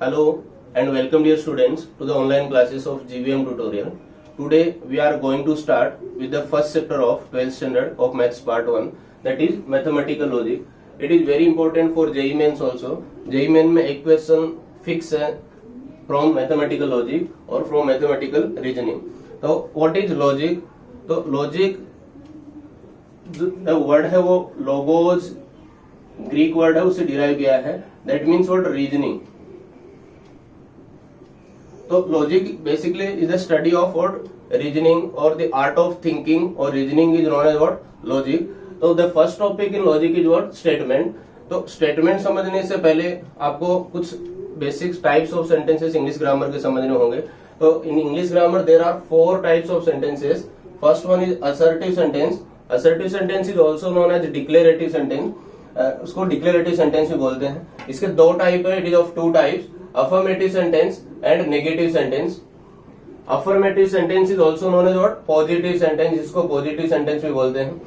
Hello and welcome dear students to the online classes of GVM tutorial. Today we are going to start with the first chapter of 12th standard of maths part 1, that is mathematical logic. It is very important for JEE Mains also. JEE Main में एक question fix है from mathematical logic और from mathematical reasoning. तो what is logic? तो logic the word है वो logos Greek word है उससे डिराइव किया है. That means what? रीजनिंग. तो logic basically is the study of what? Reasoning और द आर्ट ऑफ थिंकिंग, और reasoning is known as what? Logic. तो the first topic in logic is what? Statement. तो statement समझने से पहले आपको कुछ basic types of sentences English grammar के समझने होंगे. तो in English grammar there are 4 types of sentences. First one is assertive sentence. Assertive sentence is also known as declarative sentence. उसको डिक्लेरेटिव सेंटेंस भी बोलते हैं. इसके 2 टाइप है. It is of 2 types, affirmative sentence and negative sentence. Affirmative sentence is also known as what? Positive sentence, जिसको positive sentence भी बोलते हैं.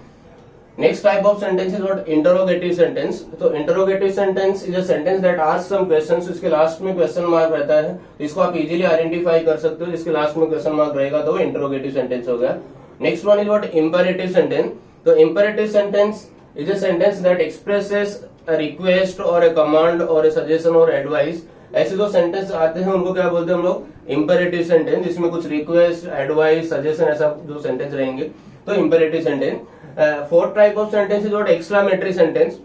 Next type of sentence is what? Interrogative sentence. तो interrogative sentence is a sentence that asks some questions. इसके last में question mark रहता है. इसको आप इजीली आइडेंटिफाई कर सकते हो. जिसके लास्ट में क्वेश्चन मार्क रहेगा तो वो इंटरोगेटिव सेंटेंस हो गया. Next one is what? Imperative sentence. तो imperative sentence is a sentence that expresses a request or a command or a suggestion or advice. ऐसे जो सेंटेंस आते हैं उनको क्या बोलते हैं हम लोग? Imperative sentence. जिसमें कुछ रिक्वेस्ट, एडवाइस, सजेशन ऐसा जो सेंटेंस रहेंगे तो imperative sentence. Fourth type of sentence is what? Exclamatory sentence.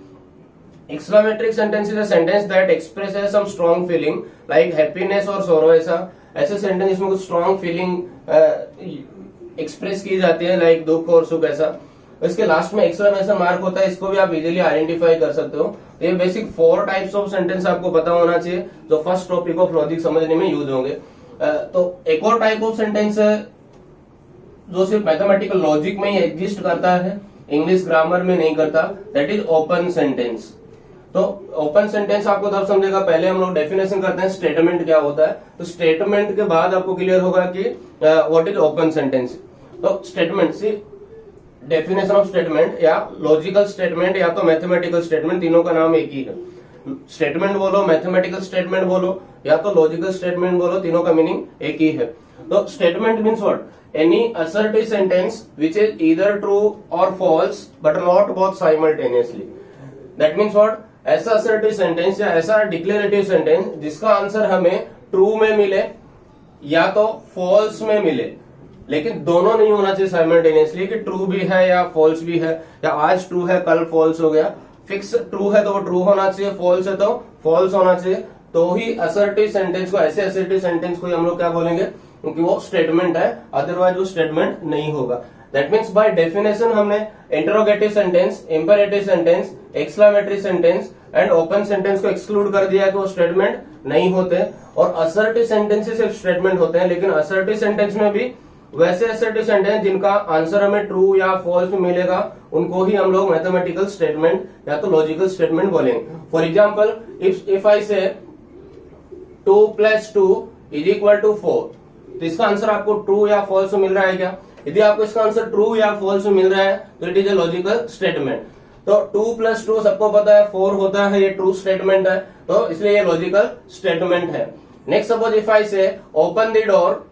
Exclamatory sentence is a sentence that expresses some strong feeling like happiness और सॉरो. ऐसे सेंटेंस जिसमें कुछ स्ट्रॉन्ग फीलिंग एक्सप्रेस की जाती है, लाइक दुख और सुख ऐसा. इसके लास्ट में एक्सक्लेमेशन मार्क होता है. इसको भी आप इजीली आइडेंटिफाई कर सकते हो. तो ये बेसिक 4 टाइप्स ऑफ सेंटेंस आपको पता होना चाहिए जो फर्स्ट टॉपिक ऑफ लॉजिक समझने में यूज होंगे. तो एक और टाइप ऑफ सेंटेंस है जो सिर्फ मैथमेटिकल लॉजिक में ही एग्जिस्ट करता है, इंग्लिश ग्रामर में नहीं करता. That is open sentence. तो ओपन सेंटेंस आपको तब समझेगा, पहले हम लोग डेफिनेशन करते हैं स्टेटमेंट क्या होता है. तो स्टेटमेंट के बाद आपको क्लियर होगा कि व्हाट इज ओपन सेंटेंस. तो statement see definition of statement या लॉजिकल स्टेटमेंट या तो मैथमेटिकल स्टेटमेंट, तीनों का नाम एक ही है. स्टेटमेंट बोलो, मैथमेटिकल स्टेटमेंट बोलो या तो लॉजिकल स्टेटमेंट बोलो, तीनों का मीनिंग एक ही है. तो statement means what? Any assertive sentence which is either true और false but not both simultaneously. That means what? ऐसा असर्टिव सेंटेंस या ऐसा डिक्लेरेटिव सेंटेंस जिसका आंसर हमें ट्रू में मिले या तो फॉल्स में मिले, लेकिन दोनों नहीं होना चाहिए साइमल्टेनियसली, कि ट्रू भी है या फॉल्स भी है, या आज ट्रू है कल फॉल्स हो गया. फिक्स ट्रू है तो वो ट्रू होना चाहिए, फॉल्स है तो फॉल्स होना चाहिए. तो ही असर्टिव सेंटेंस को, ऐसे असर्टिव सेंटेंस को हम लोग क्या बोलेंगे? क्योंकि वो स्टेटमेंट है, अदरवाइज वो स्टेटमेंट नहीं होगा. दैट मीन्स बाय डेफिनेशन हमने interrogative sentence, imperative sentence, exclamatory sentence and open sentence को एक्सक्लूड कर दिया कि वो स्टेटमेंट नहीं होते, और असर्टिव सेंटेंस सिर्फ स्टेटमेंट होते हैं. लेकिन असर्टिव सेंटेंस में भी वैसे असर्टिव सेंटेंस जिनका आंसर हमें ट्रू या फॉल्स में मिलेगा उनको ही हम लोग मैथमेटिकल स्टेटमेंट या तो लॉजिकल स्टेटमेंट बोलेंगे. फॉर एग्जांपल, इफ आई से 2 + 2 = 4, तो इसका आंसर आपको ट्रू या फॉल्स में मिल रहा है क्या? यदि आपको इसका आंसर ट्रू या फॉल्स में मिल रहा है तो it is a logical statement. तो 2 + 2 सबको पता है 4 होता है, ये ट्रू स्टेटमेंट है, तो इसलिए ये लॉजिकल स्टेटमेंट है. नेक्स्ट सपोज इफ आई से ओपन द डोर,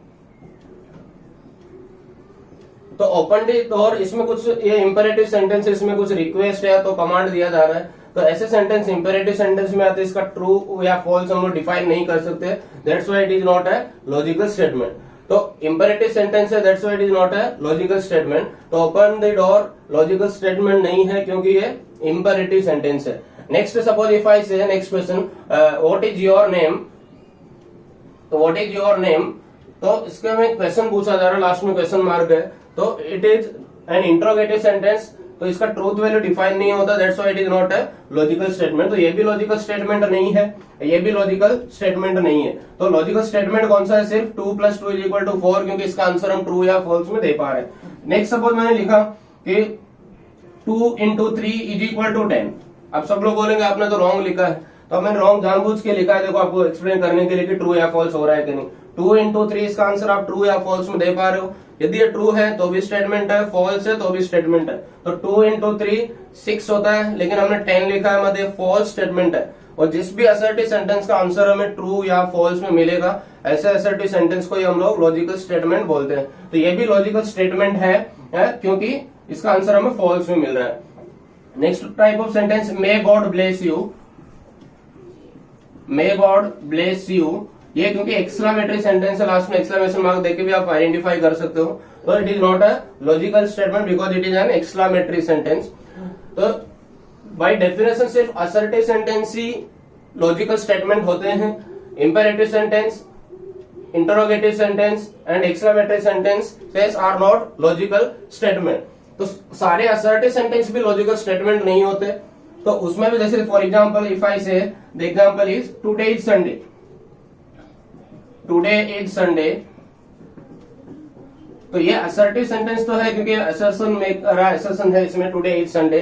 तो ओपन द डोर, इसमें कुछ ये इंपेरेटिव सेंटेंस, इसमें कुछ रिक्वेस्ट है तो कमांड दिया जा रहा है. तो ऐसे सेंटेंस इंपेरेटिव सेंटेंस में आते हैं, इसका ट्रू या फॉल्स हम लोग डिफाइन नहीं कर सकते. That's why it is not a logical statement. तो इंपेरेटिव सेंटेंस है, that's why it is not a logical statement. तो open the door logical statement नहीं है क्योंकि ये इंपेरेटिव सेंटेंस है. Next suppose if I say, next question, what is your name. तो what is your name, तो इसके में क्वेश्चन पूछा जा रहा है, लास्ट में क्वेश्चन मार्क है, तो it is N interrogative sentence. तो इसका ट्रूथ वैल्यू डिफाइन नहीं होता, that's why it is not a logical statement. तो ये भी लॉजिकल स्टेटमेंट नहीं है, ये भी लॉजिकल स्टेटमेंट नहीं है. तो लॉजिकल स्टेटमेंट कौन सा है? सिर्फ 2 + 2 = 4, क्योंकि इसका आंसर हम ट्रू या फॉल्स में दे पा रहे हैं. नेक्स्ट सपोज मैंने लिखा कि 2 × 3 = 10. अब सब लोग बोलेंगे आपने तो रॉन्ग लिखा है. तो मैंने रॉन्ग जानबूझ के लिखा है, देखो आपको एक्सप्लेन करने के लिए कि ट्रू या फॉल्स हो रहा है कि नहीं. 2 × 3 इसका आंसर आप ट्रू या फॉल्स में दे पा रहे हो. यदि ये ट्रू है तो भी स्टेटमेंट है, फॉल्स है तो भी स्टेटमेंट है. तो 2 × 3 6 होता है, लेकिन हमने 10 लिखा है, मतलब फॉल्स स्टेटमेंट है. और जिस भी असर्टिव सेंटेंस का आंसर हमें ट्रू या फॉल्स में मिलेगा, ऐसे असर्टिव सेंटेंस को ही हम लोग लॉजिकल स्टेटमेंट बोलते हैं। तो ये भी लॉजिकल स्टेटमेंट है क्योंकि इसका आंसर हमें फॉल्स में मिल रहा है। Next type of sentence, may God bless you. May God bless you, ये क्योंकि एक्सक्लेमेटरी सेंटेंस है, लास्ट में एक्सक्लेमेशन मार्क देके भी आप आइडेंटिफाई कर सकते हो, तो it is not a logical statement because it is an exclamatory sentence. तो बाय डेफिनेशन सिर्फ असर्टिव सेंटेंस ही लॉजिकल स्टेटमेंट होते हैं। Imperative sentence, interrogative sentence and exclamatory sentences are not logical statement. तो सारे असर्टिव सेंटेंस भी logical statement नहीं होते। तो उसमें भी जैसे फॉर एग्जांपल इफ आई से the example is today is Sunday, today is Sunday, तो ये असर्टिव सेंटेंस तो है क्योंकि असर्शन में असर्शन है इसमें, टुडे इज संडे।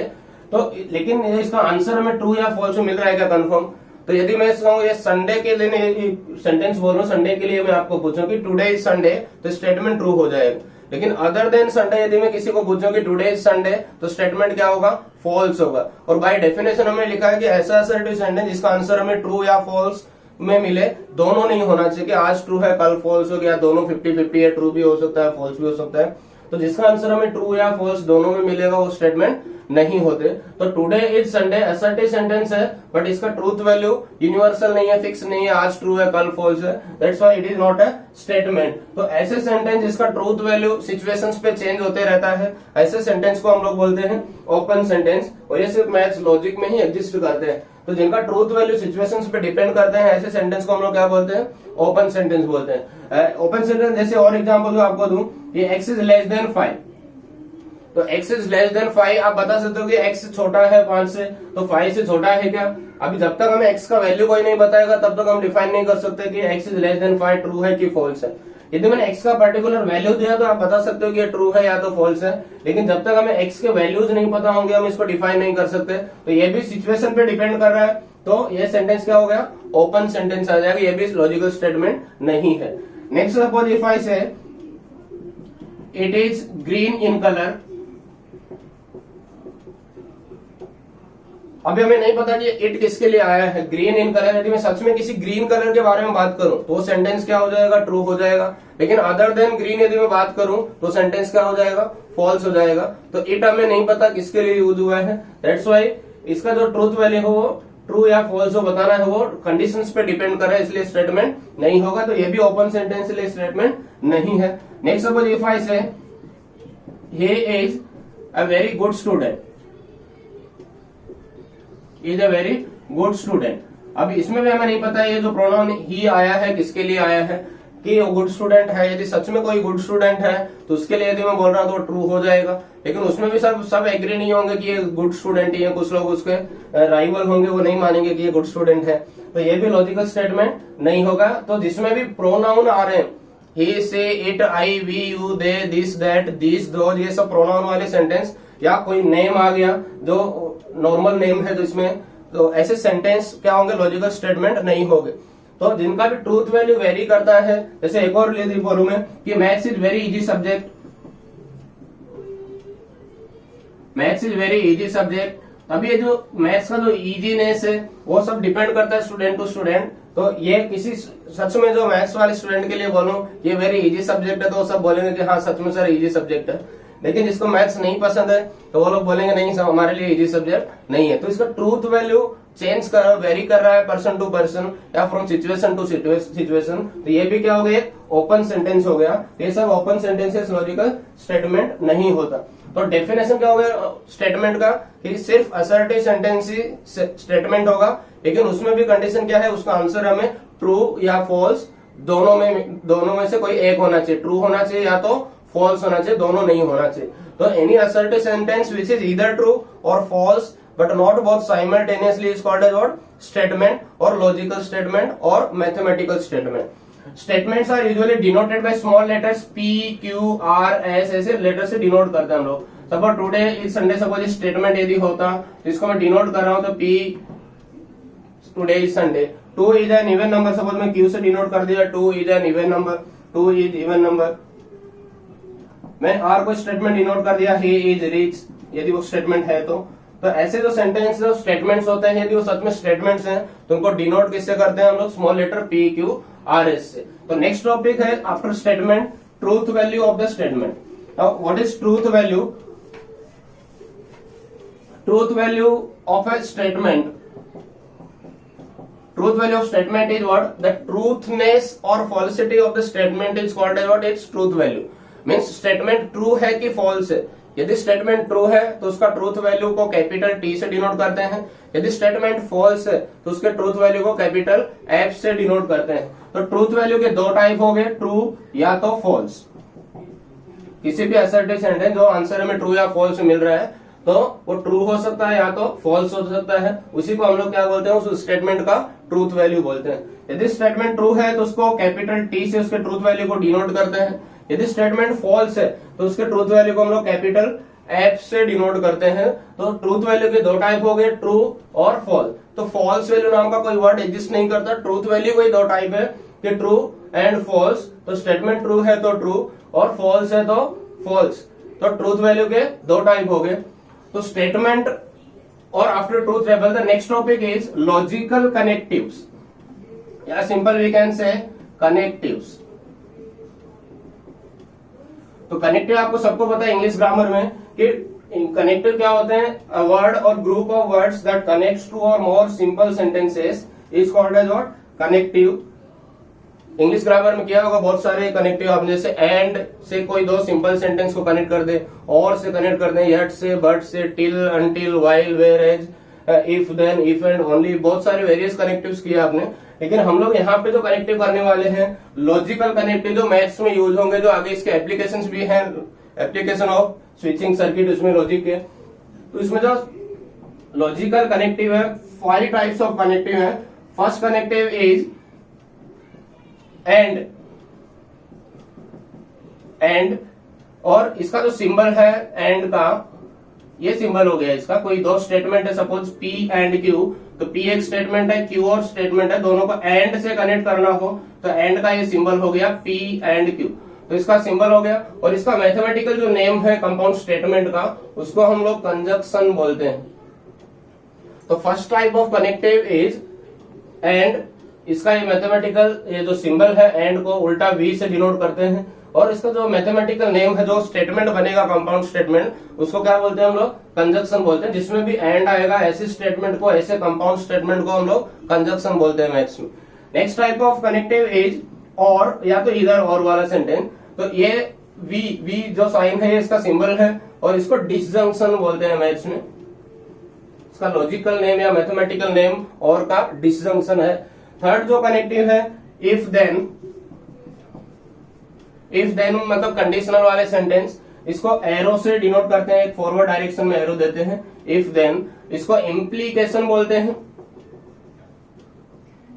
तो लेकिन इसका आंसर हमें ट्रू या फॉल्स में मिल रहा है क्या कंफर्म? तो यदि मैं कहूँ ये संडे के लिए सेंटेंस बोल रहा हूँ, संडे के लिए मैं आपको पूछूं कि टुडे इज संडे, तो स्टेटमेंट ट्रू हो जाएगा। लेकिन अदर देन संडे यदि मैं किसी को पूछूं कि टुडे इज संडे, तो स्टेटमेंट क्या होगा? फॉल्स होगा। और बाय डेफिनेशन हमने लिखा है कि ऐसा असर्टिव सेंटेंस जिसका आंसर हमें ट्रू या फॉल्स में मिले, दोनों नहीं होना चाहिए कि आज ट्रू है कल फॉल्स हो गया, दोनों 50-50 है, ट्रू भी हो सकता है फॉल्स भी हो सकता है। तो जिसका आंसर हमें ट्रू या फॉल्स दोनों में मिलेगा वो स्टेटमेंट नहीं होते। तो today is Sunday assertive sentence है, बट इसका ट्रूथ वैल्यू यूनिवर्सल नहीं है, फिक्स नहीं है, आज ट्रू है कल फॉल्स है, that's why it is not a statement. तो ऐसे सेंटेंस जिसका ट्रूथ वैल्यू सिचुएशंस पे चेंज होते रहता है, ऐसे सेंटेंस को हम लोग बोलते हैं ओपन सेंटेंस, और ये सिर्फ मैथ्स लॉजिक में ही एग्जिस्ट करते हैं। तो जिनका ट्रूथ वैल्यू सिचुएशंस पे डिपेंड करते हैं, ऐसे सेंटेंस को हम लोग क्या बोलते हैं? ओपन सेंटेंस बोलते हैं। ओपन सेंटेंस जैसे और एग्जांपल आपको दूं, ये x इज लेस देन 5, तो x इज लेस देन 5 आप बता सकते हो कि x छोटा है 5 से, तो 5 से छोटा है क्या? अभी जब तक हमें x का वैल्यू कोई नहीं बताएगा तब तक हम डिफाइन नहीं कर सकते कि x is less than 5 true है कि फॉल्स है। यदि मैंने x का पर्टिकुलर वैल्यू दिया तो आप बता सकते हो कि ये ट्रू है या तो फॉल्स है, लेकिन जब तक हमें x के वैल्यूज नहीं पता होंगे हम इसको डिफाइन नहीं कर सकते। तो ये भी सिचुएशन पे डिपेंड कर रहा है, तो ये सेंटेंस क्या हो गया? ओपन सेंटेंस आ जाएगा, ये भी लॉजिकल स्टेटमेंट नहीं है। नेक्स्ट सपोज इफ आई से it is green in colour, अभी हमें नहीं पता कि इट किसके लिए आया है, ग्रीन इन कलर। यदि मैं सच में किसी ग्रीन कलर के बारे में बात करूं तो सेंटेंस क्या हो जाएगा? ट्रू हो जाएगा। लेकिन अदर देन ग्रीन यदि मैं बात करूं तो सेंटेंस क्या हो जाएगा? फॉल्स हो जाएगा। तो इट हमें नहीं पता किसके लिए यूज हुआ है, दैट्स व्हाई इसका जो ट्रूथ वैल्यू हो वो ट्रू या फॉल्स हो बताना है, वो कंडीशंस पे डिपेंड कर रहा है, इसलिए स्टेटमेंट नहीं होगा। तो ये भी ओपन सेंटेंस के लिए स्टेटमेंट नहीं है। नेक्स्ट सपोज इफ आई से he is a very good student, is a very good student. अब इसमें भी हमें नहीं पता ये जो प्रोनाउन ही आया है किसके लिए आया है, कि वो गुड स्टूडेंट है। यदि सच में कोई गुड स्टूडेंट है तो उसके लिए यदि मैं बोल रहा हूँ तो ट्रू हो जाएगा। लेकिन उसमें भी सब एग्री नहीं होंगे कि ये गुड स्टूडेंट ही है, कुछ लोग उसके राइवल होंगे, वो नहीं मानेंगे कि ये गुड स्टूडेंट है, तो ये भी लॉजिकल स्टेटमेंट नहीं होगा। तो जिसमें भी प्रोनाउन आ रहे हैं, he she it I we you they this that this those, ये सब प्रोनाउन वाले सेंटेंस, या कोई नेम आ गया जो नॉर्मल नेम है तो इसमें, तो ऐसे सेंटेंस क्या होंगे? लॉजिकल स्टेटमेंट नहीं होंगे। तो जिनका भी ट्रूथ वैल्यू वेरी करता है, जैसे एक और यदि बोलूं मैं कि maths is very easy subject, maths is very easy subject, अब ये जो मैथ्स का जो इजीनेस है वो सब डिपेंड करता है स्टूडेंट टू स्टूडेंट। तो ये किसी सच में जो मैथ्स वाले स्टूडेंट के लिए बोलूं ये वेरी इजी सब्जेक्ट है तो वो सब बोलेंगे कि हाँ सच में सर इजी सब्जेक्ट है। लेकिन जिसको मैथ्स नहीं पसंद है तो वो लोग बोलेंगे नहीं सर हमारे लिए इजी सब्जेक्ट नहीं है। तो इसका ट्रूथ वैल्यू चेंज कर वेरी कर रहा है पर्सन टू पर्सन या फ्रॉम सिचुएशन टू सिचुएशन। तो ये भी क्या हो गया? ओपन सेंटेंस हो गया। ये सब ओपन सेंटेंसेस लॉजिकल स्टेटमेंट नहीं होता। तो डेफिनेशन क्या हो गया स्टेटमेंट का कि सिर्फ असर्टिव सेंटेंस ही स्टेटमेंट होगा, लेकिन उसमें भी कंडीशन क्या है? उसका आंसर हमें ट्रू या फॉल्स दोनों में से कोई एक होना चाहिए, ट्रू होना चाहिए या तो फॉल्स होना चाहिए, दोनों नहीं होना चाहिए। तो any assertive sentence which is either true और false but not both simultaneously is called as what? Statement or logical statement or mathematical statement. Statements are usually denoted by small letters P, Q, R, S ऐसे letter से denote करते हैं हम लोग। Suppose today is Sunday, suppose statement यदि होता तो इसको मैं डिनोट कर रहा हूं तो P today is Sunday. 2 is an even number, suppose मैं Q से डिनोट कर दिया 2 is an even number, 2 is even number. मैं R को स्टेटमेंट डिनोट कर दिया ही इज रिच, यदि वो स्टेटमेंट है तो तो ऐसे जो सेंटेंस जो स्टेटमेंट्स होते हैं यदि वो सच में स्टेटमेंट्स हैं तो उनको डिनोट किससे करते हैं हम लोग, small letter P Q R S से। तो नेक्स्ट टॉपिक है after statement truth value of the statement. Now what is truth value? Truth value of a statement. Truth value of statement is what? The truthness or falsity of the statement is called as what? Its truth value. Means statement true है कि false है। यदि statement true है तो उसका truth value को capital T से denote करते हैं। यदि statement false है तो उसके truth value को कैपिटल F से डिनोट करते हैं। तो truth value के दो टाइप हो गए, true या तो false। किसी भी assertive sentence जो आंसर हमें true या false मिल रहा है तो वो ट्रू हो सकता है या तो फॉल्स हो सकता है, उसी को हम लोग क्या बोलते हैं, उस स्टेटमेंट का ट्रूथ वैल्यू बोलते हैं। यदि स्टेटमेंट ट्रू है तो उसको कैपिटल T से उसके ट्रूथ वैल्यू को डिनोट करते हैं। यदि स्टेटमेंट फॉल्स है तो उसके ट्रूथ वैल्यू को हम लोग कैपिटल F से डिनोट करते हैं। तो ट्रूथ वैल्यू के दो टाइप हो गए, ट्रू और फॉल्स। तो फॉल्स वैल्यू नाम का कोई वर्ड एग्जिस्ट नहीं करता, ट्रूथ वैल्यू कोई दो टाइप है कि ट्रू एंड फॉल्स। तो स्टेटमेंट ट्रू है तो ट्रू और फॉल्स है तो फॉल्स। तो ट्रूथ वैल्यू के दो टाइप हो गए। तो स्टेटमेंट और after truth table the next topic is logical connectives या simple we can say connectives. तो कनेक्टिव आपको सबको पता है इंग्लिश ग्रामर में कि कनेक्टिव क्या होते हैं, a word or group of words that connects two or more simple sentences is called as what, connective. English grammar में क्या होगा, बहुत सारे कनेक्टिव आप जैसे एंड से कोई दो सिंपल सेंटेंस को कनेक्ट कर दे, और से कनेक्ट कर दे, yet so, but so, till, until, while, where as, if, then, if and only, बहुत सारे वेरियस कनेक्टिव्स किए आपने। लेकिन हम लोग यहाँ पे जो कनेक्टिव करने वाले हैं लॉजिकल कनेक्टिव, जो मैथ्स में यूज होंगे, जो आगे इसके एप्लीकेशंस भी हैं, एप्लीकेशन ऑफ स्विचिंग सर्किट उसमें लॉजिक के। तो इसमें जो लॉजिकल कनेक्टिव है 5 टाइप्स ऑफ कनेक्टिव है। फर्स्ट कनेक्टिव इज एंड और इसका जो सिंबल है एंड का, ये सिंबल हो गया इसका। कोई दो स्टेटमेंट है सपोज P एंड Q, तो P एक स्टेटमेंट है, Q और स्टेटमेंट है, दोनों को एंड से कनेक्ट करना हो तो एंड का ये सिंबल हो गया P एंड Q, तो इसका सिंबल हो गया। और इसका मैथमेटिकल जो नेम है कंपाउंड स्टेटमेंट का, उसको हम लोग कंजक्शन बोलते हैं। तो first type of connective is and. इसका ये मैथमेटिकल ये जो सिंबल है एंड को उल्टा V से डिनोट करते हैं, और इसका जो मैथमेटिकल नेम है जो स्टेटमेंट बनेगा कंपाउंड स्टेटमेंट, उसको क्या बोलते हैं हम लोग, कंजक्शन बोलते हैं। जिसमें भी एंड आएगा ऐसे स्टेटमेंट को, ऐसे कंपाउंड स्टेटमेंट को हम लोग कंजक्शन बोलते हैं मैथ्स में। Next type of connective is और, या तो इधर और वाला सेंटेंस। तो ये V जो साइन है इसका सिंबल है, और इसको डिसजंक्शन बोलते हैं मैथ्स में। इसका लॉजिकल नेम या मैथमेटिकल नेम और का डिसजंक्शन है। थर्ड जो कनेक्टिव है इफ देन मतलब कंडीशनल वाले सेंटेंस, इसको एरो से डिनोट करते हैं, एक फॉरवर्ड डायरेक्शन में एरो देते हैं, इफ देन। इसको इम्प्लीकेशन बोलते हैं,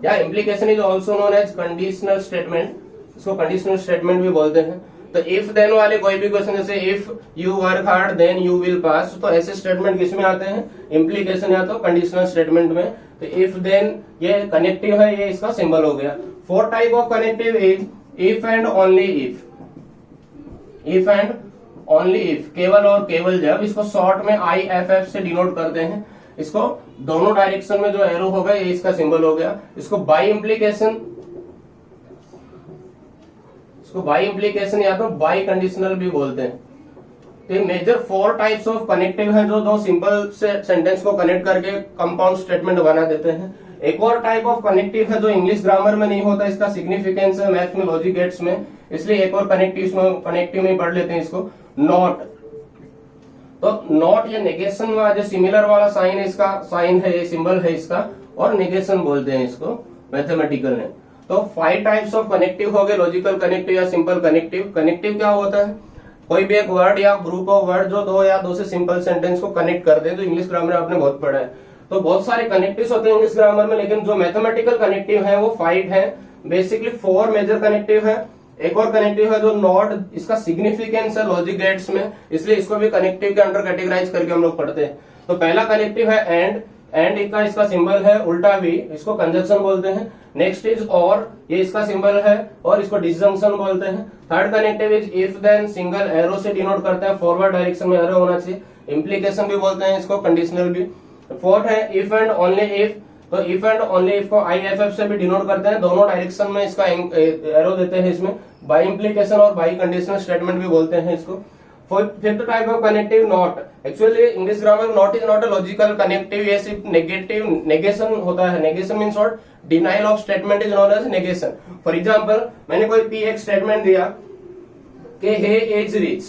या implication is also known as conditional statement, इसको कंडीशनल स्टेटमेंट भी बोलते हैं। तो इफ देन वाले कोई भी क्वेश्चन जैसे if you work hard then you will pass, तो ऐसे स्टेटमेंट किसमें आते हैं, इम्प्लीकेशन या तो कंडीशनल स्टेटमेंट में। तो इफ देन ये कनेक्टिव है, ये इसका सिंबल हो गया। Fourth type of connective is if and only if. If and only if, केवल और केवल जब, इसको शॉर्ट में IFF से डिनोट करते हैं। इसको दोनों डायरेक्शन में जो एरो होगा ये इसका सिंबल हो गया। इसको बाई इम्प्लीकेशन या तो बाई कंडीशनल भी बोलते हैं। तो मेजर 4 टाइप्स ऑफ कनेक्टिव हैं जो दो सिंपल से सेंटेंस को कनेक्ट करके कंपाउंड स्टेटमेंट बना देते हैं। एक और टाइप ऑफ कनेक्टिव है जो इंग्लिश ग्रामर में नहीं होता, इसका सिग्निफिकेंस है मैथ में, लॉजिक गेट्स में, इसलिए एक और कनेक्टिव में पढ़ लेते हैं इसको, नॉट। तो नॉट ये नेगेशन वाला जो सिमिलर वाला साइन है, इसका साइन है, ये सिंबल है इसका, और नेगेशन बोलते हैं इसको मैथमेटिकल ने। तो 5 टाइप्स ऑफ कनेक्टिव हो गए, लॉजिकल कनेक्टिव या सिंपल कनेक्टिव। कनेक्टिव क्या होता है, कोई भी एक वर्ड या ग्रुप ऑफ वर्ड जो दो या दो से सिंपल सेंटेंस को कनेक्ट कर दे। तो इंग्लिश ग्रामर आपने बहुत पढ़ा है, तो बहुत सारे कनेक्टिव्स होते हैं इंग्लिश ग्रामर में, लेकिन जो मैथमेटिकल कनेक्टिव है वो 5 है। बेसिकली 4 मेजर कनेक्टिव है। एक और कनेक्टिव है जो नॉट, इसका सिग्निफिकेंस है लॉजिक गेट्स में, इसलिए इसको भी कनेक्टिव के अंडर कैटेगराइज करके हम लोग पढ़ते हैं। तो पहला कनेक्टिव है एंड का इसका सिंबल है उल्टा V, इसको कंजक्शन बोलते हैं। नेक्स्ट इज और, ये इसका सिंबल है और इसको डिसजंक्शन बोलते हैं। Third connective is if then, single arrow से डिनोट करते हैं, फॉरवर्ड डायरेक्शन में एरो होना चाहिए। इम्प्लीकेशन भी बोलते हैं इसको, कंडीशनल भी। फोर्थ है इफ एंड ओनली इफ। तो इफ एंड ओनली इफ को IFF से भी डिनोट करते हैं, दोनों डायरेक्शन में इसका एरो देते हैं इसमें। बाय इम्प्लीकेशन और बाय कंडीशनल स्टेटमेंट भी बोलते हैं इसको। Fifth type of connective not. Actually English grammar not is not a logical connective, ये सिर्फ नेगेटिव नेगेशन होता है। Negation means what? Denial of statement is known as negation. For example मैंने कोई P एक स्टेटमेंट दिया कि हे इज रिच,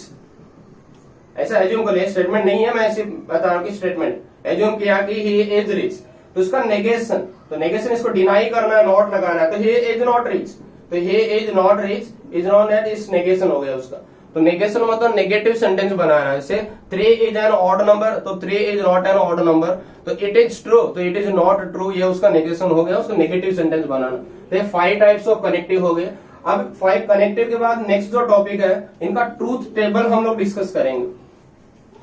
ऐसा एज्यूम कर लिया, स्टेटमेंट नहीं है, मैं ऐसे बता रहा हूं कि स्टेटमेंट एज्यूम किया कि ही इज रिच, तो उसका नेगेशन, तो नेगेशन इसको डिनाई करना है, नॉट लगाना है, तो ही इज नॉट रिच, तो he is not rich is known as इस नेगेशन हो गया उसका। तो नेगेशन मतलब नेगेटिव सेंटेंस बनाना है। जैसे 3 इज एन ऑड नंबर, तो 3 is not an odd number, तो इट इज ट्रू, तो इट इज नॉट ट्रू, ये उसका नेगेशन हो गया, उसका नेगेटिव सेंटेंस बनाना। तो ये 5 टाइप्स ऑफ कनेक्टिव हो गए। अब 5 कनेक्टिव के बाद नेक्स्ट जो टॉपिक है इनका ट्रूथ टेबल हम लोग डिस्कस करेंगे।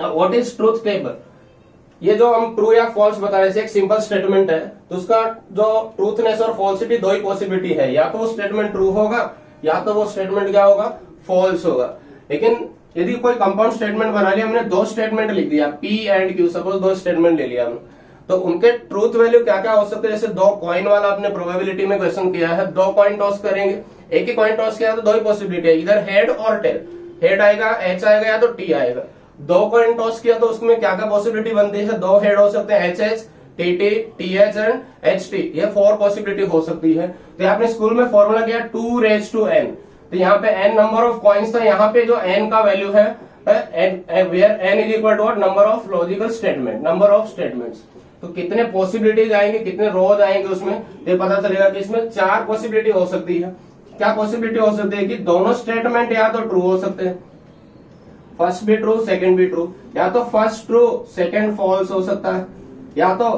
What is truth table? ये जो हम ट्रू या फॉल्स बता रहे थे, एक सिंपल स्टेटमेंट है, तो उसका जो ट्रूथनेस और फॉल्सिटी दो ही पॉसिबिलिटी है, या तो वो स्टेटमेंट ट्रू होगा या तो वो स्टेटमेंट क्या होगा? फॉल्स होगा। लेकिन यदि कोई कंपाउंड स्टेटमेंट बना लिया हमने, 2 स्टेटमेंट लिख दिया P and Q, suppose 2 statement ले लिया हमने, तो उनके ट्रूथ वैल्यू क्या क्या हो सकते हैं? जैसे 2 कॉइन वाला आपने प्रोबेबिलिटी में क्वेश्चन किया है, 2 कॉइन टॉस करेंगे, एक ही कॉइन टॉस किया तो 2 ही पॉसिबिलिटी है, इधर हेड और टेल, हेड आएगा, H आएगा या तो T आएगा। 2 कॉइन टॉस किया तो उसमें क्या क्या पॉसिबिलिटी बनती है? 2 हेड हो सकते हैं, HH, TT, TH and HT, ये 4 पॉसिबिलिटी हो सकती है। तो आपने स्कूल में फॉर्मूला किया 2 रेज टू n, तो यहाँ पे n नंबर ऑफ कॉइन्स था, यहाँ पे जो n का वैल्यू है where n is equal to what? Number of logical statement, number of statements. तो कितने पॉसिबिलिटीज आएंगे, कितने रोज आएंगे उसमें, ये पता चलेगा कि इसमें 4 पॉसिबिलिटी हो सकती है। क्या पॉसिबिलिटी हो सकती है? कि दोनों स्टेटमेंट या तो ट्रू हो सकते हैं, फर्स्ट भी ट्रू सेकंड भी ट्रू, या तो फर्स्ट ट्रू सेकंड फॉल्स हो सकता है, या तो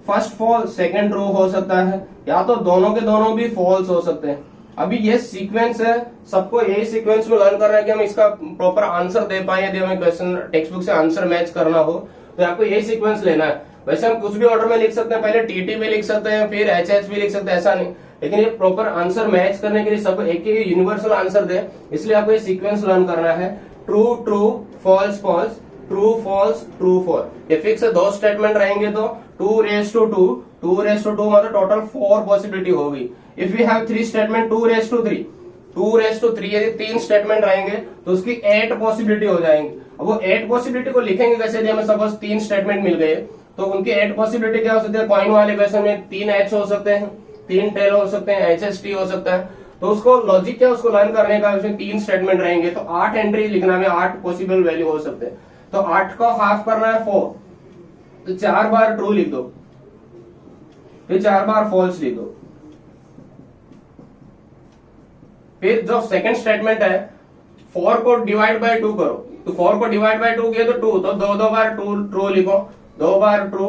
फर्स्ट फॉल्स सेकंड ट्रू हो सकता है, या तो दोनों के दोनों भी फॉल्स हो सकते हैं। अभी ये सीक्वेंस है, सबको यही सीक्वेंस में लर्न करना है कि हम इसका प्रॉपर आंसर दे पाए। यदि हमें क्वेश्चन टेक्स्ट बुक से आंसर मैच करना हो तो आपको यही सीक्वेंस लेना है। वैसे हम कुछ भी ऑर्डर में लिख सकते हैं, पहले TT भी लिख सकते हैं, फिर HH भी लिख सकते हैं, ऐसा नहीं, लेकिन ये प्रॉपर आंसर मैच करने के लिए सब एक ही यूनिवर्सल आंसर दे, इसलिए आपको ये सीक्वेंस लर्न करना है। True true, false false, true false, true false, ये फिक्स 2 स्टेटमेंट रहेंगे तो 2 रेज टू 2, 2 रेज टू 2 मतलब टोटल 4 पॉसिबिलिटी होगी। If we have 3 statement 2 raise to 3, 2 raise to 3, यदि 3 स्टेटमेंट रहेंगे तो उसकी 8 पॉसिबिलिटी हो जाएंगी। अब वो 8 पॉसिबिलिटी को लिखेंगे कैसे? यदि हमें सपोज 3 स्टेटमेंट मिल गए तो उनकी 8 पॉसिबिलिटी क्या हो सकती है? कॉइन वाले क्वेश्चन में 3 H हो सकते हैं, 3 टेल हो सकते हैं, HHT हो सकता है। तो उसको लॉजिक क्या उसको लर्न करने का, उसमें 3 स्टेटमेंट रहेंगे तो 8 एंट्री लिखना में 8 पॉसिबल वैल्यू हो सकते हैं। तो 8 को हाफ करना है 4, तो 4 बार ट्रू लिख दो, फिर 4 बार फॉल्स लिख दो। फिर जो सेकंड स्टेटमेंट है 4 को डिवाइड बाय 2 करो, तो 4 को डिवाइड बाय 2 किया तो 2, तो 2 बार ट्रू लिखो, 2 बार ट्रू,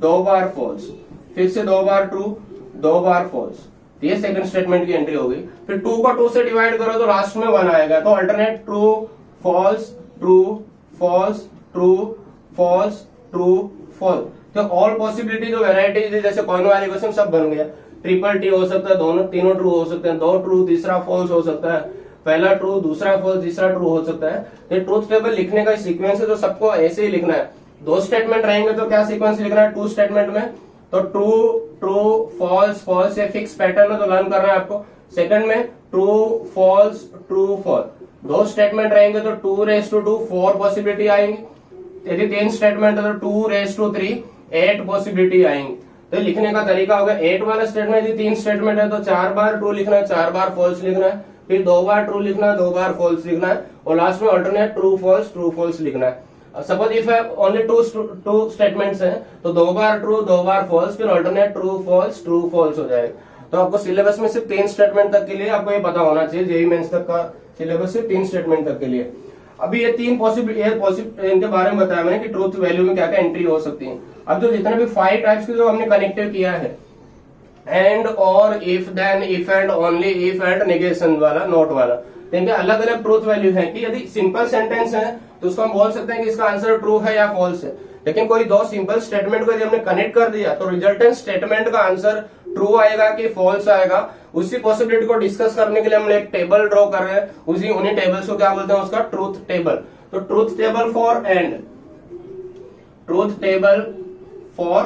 2 बार फॉल्स, फिर से 2 बार ट्रू, 2 बार फॉल्स, ये सेकंड स्टेटमेंट की एंट्री होगी। फिर 2 को 2 से डिवाइड करो तो लास्ट में 1 आएगा, तो alternate true false true false true false true false. तो ऑल पॉसिबिलिटी जो वेराइटीज जैसे कॉइन वाले क्वेश्चन सब बन गया। ट्रिपल T हो सकता है, दोनों तीनों ट्रू हो सकते हैं, 2 ट्रू तीसरा फॉल्स हो सकता है, पहला ट्रू दूसरा फॉल्स तीसरा ट्रू हो सकता है। ये ट्रूथ टेबल लिखने का सीक्वेंस है, तो सबको ऐसे ही लिखना है। 2 स्टेटमेंट रहेंगे तो क्या सीक्वेंस लिखना है? 2 स्टेटमेंट में तो ट्रू ट्रू फॉल्स फॉल्स, ये फिक्स पैटर्न है तो लर्न करना है आपको। सेकंड में true false true false, 2 statement रहेंगे तो 2 रेज टू 2 4 पॉसिबिलिटी आएंगी। यदि 3 स्टेटमेंट है तो 2 रेज टू 3 8 पॉसिबिलिटी आएंगी। तो लिखने का तरीका होगा 8 वाला स्टेटमेंट, यदि 3 स्टेटमेंट है तो 4 बार ट्रू लिखना है, 4 बार फॉल्स लिखना है, फिर 2 बार ट्रू लिखना है, 2 बार फॉल्स लिखना है, और लास्ट में अल्टरनेट ट्रू फॉल्स लिखना है। सपोज इफ ओनली 2 स्टेटमेंट्स हैं तो 2 बार ट्रू 2 बार फॉल्स, फिर अल्टरनेट ट्रू फॉल्स हो जाएगा। तो आपको सिलेबस में सिर्फ 3 स्टेटमेंट तक के लिए आपको ये पता होना चाहिए। जेईई मेंस तक का सिलेबस सिर्फ 3 स्टेटमेंट तक के लिए। अभी ये 3 पॉसिबिलिटी इनके बारे में बताया मैंने कि ट्रूथ वैल्यू में क्या क्या एंट्री हो सकती है। अब जो जितने भी 5 टाइप्स के जो हमने कनेक्टिव किया है, एंड और if then if and only if and negation वाला नोट वाला, तो इनके अलग अलग ट्रूथ वैल्यू है। कि यदि सिंपल सेंटेंस है तो उसको हम बोल सकते हैं कि इसका आंसर ट्रू है या फॉल्स है। लेकिन कोई 2 सिंपल स्टेटमेंट को यदि हमने कनेक्ट कर दिया तो रिजल्टेंट स्टेटमेंट का आंसर ट्रू आएगा कि फॉल्स आएगा। उसी पॉसिबिलिटी को डिस्कस करने के लिए हम एक टेबल ड्रॉ कर रहे हैं, उन्हीं टेबल्स को क्या बोलते हैं? उसका ट्रूथ टेबल। तो truth table for and, truth table for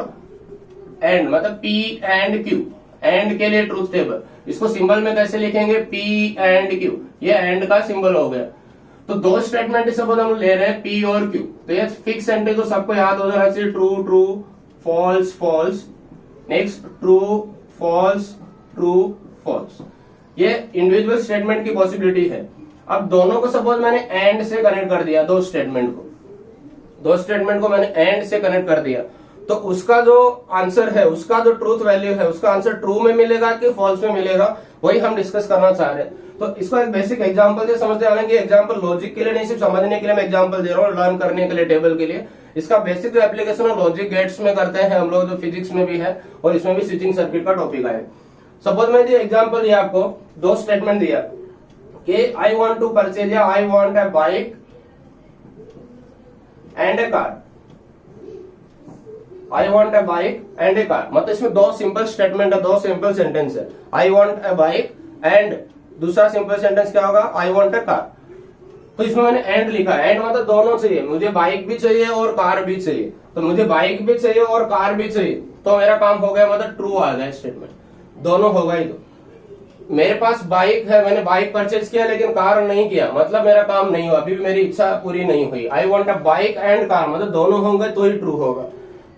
and, मतलब P एंड Q, एंड के लिए ट्रूथ टेबल। इसको सिंबल में कैसे लिखेंगे? P एंड Q, ये एंड का सिंबल हो गया। तो दो स्टेटमेंट सपोज हम ले रहे हैं P और Q, तो ये फिक्स एंट्री तो सबको याद हो जाना चाहिए, true true, false false, next true false true false. ये इंडिविजुअल स्टेटमेंट की पॉसिबिलिटी है। अब दोनों को सपोज मैंने एंड से कनेक्ट कर दिया, दो स्टेटमेंट को मैंने एंड से कनेक्ट कर दिया, तो उसका जो आंसर है, उसका जो ट्रूथ वैल्यू है, उसका आंसर ट्रू में मिलेगा कि फॉल्स में मिलेगा, वही हम डिस्कस करना चाह रहे हैं। तो इसको एक बेसिक एग्जांपल से समझते हैं, कि एग्जांपल लॉजिक के लिए नहीं, सिर्फ समझने के लिए मैं एग्जांपल दे रहा हूँ, लर्न करने के लिए टेबल के लिए। इसका बेसिक जो एप्लीकेशन है लॉजिक गेट्स में करते हैं हम लोग, जो फिजिक्स में भी है और इसमें भी स्विचिंग सर्किट का टॉपिक है। सपोज मैं जो एग्जांपल दिया आपको, दो स्टेटमेंट दिया कि आई वांट टू परचेज या I want a bike and A car, I want a bike and A car, मतलब इसमें दो सिंपल स्टेटमेंट है, दो सिंपल सेंटेंस है। I want a bike and दूसरा सिंपल सेंटेंस क्या होगा? I want a car. तो इसमें मैंने एंड लिखा है, एंड मतलब दोनों चाहिए, मुझे बाइक भी चाहिए और कार भी चाहिए। तो मुझे बाइक भी चाहिए और कार भी चाहिए, तो मेरा काम हो गया, मतलब ट्रू आ गया स्टेटमेंट, दोनों होगा ही। तो मेरे पास बाइक है, मैंने बाइक परचेज किया लेकिन कार नहीं किया, मतलब मेरा काम नहीं हुआ, अभी भी मेरी इच्छा पूरी नहीं हुई। I want a bike and car, मतलब दोनों होंगे तो ही ट्रू होगा।